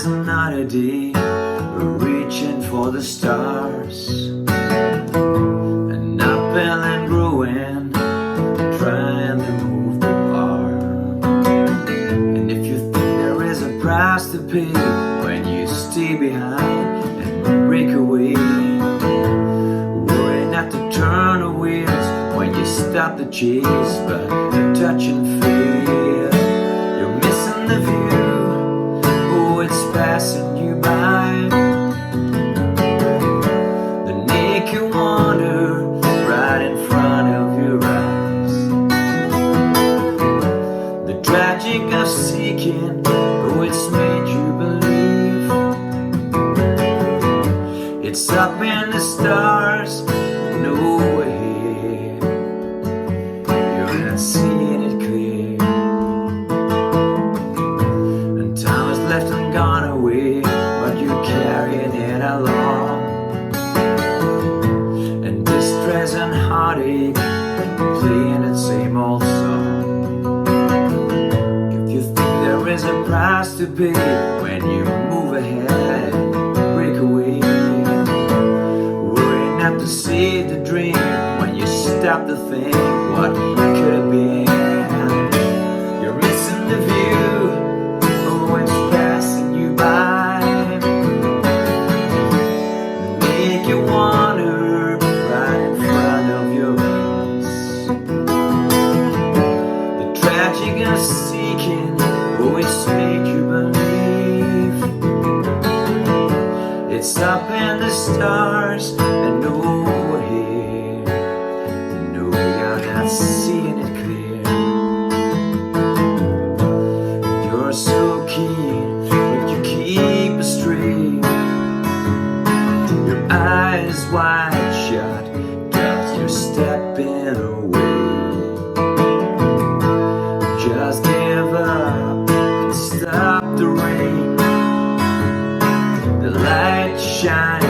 just another day, reaching for the stars, an apple and growing, trying to move the bar. And if you think there is a price to pay when you stay behind and break away, worry not to turn the wheels when you stop the chase, but you're touching fear. You're missing the view, oh, it's passing you by. The naked wonder right in front of your eyes. The tragic of seeking, oh, it's made you believe. It's up in the stars, no way. You're not seeing it clear. And time is left and gone away, but you're carrying it along. And distress and heartache playing that same old song. If you think there is a price to pay when you move ahead and break away, worry not to save the dream when you stop to think what could have been. You're missing the view, oh, it's passing you by. Make you wonder right in front of your eyes. The tragic of seeking, oh, it's made you believe. It's up in the stars and nowhere here. No, you're not seeing it clear. You're so keen, but you keep astray. Your eyes wide shut, cause you're stepping away. Just give up and stop the rain. The light shines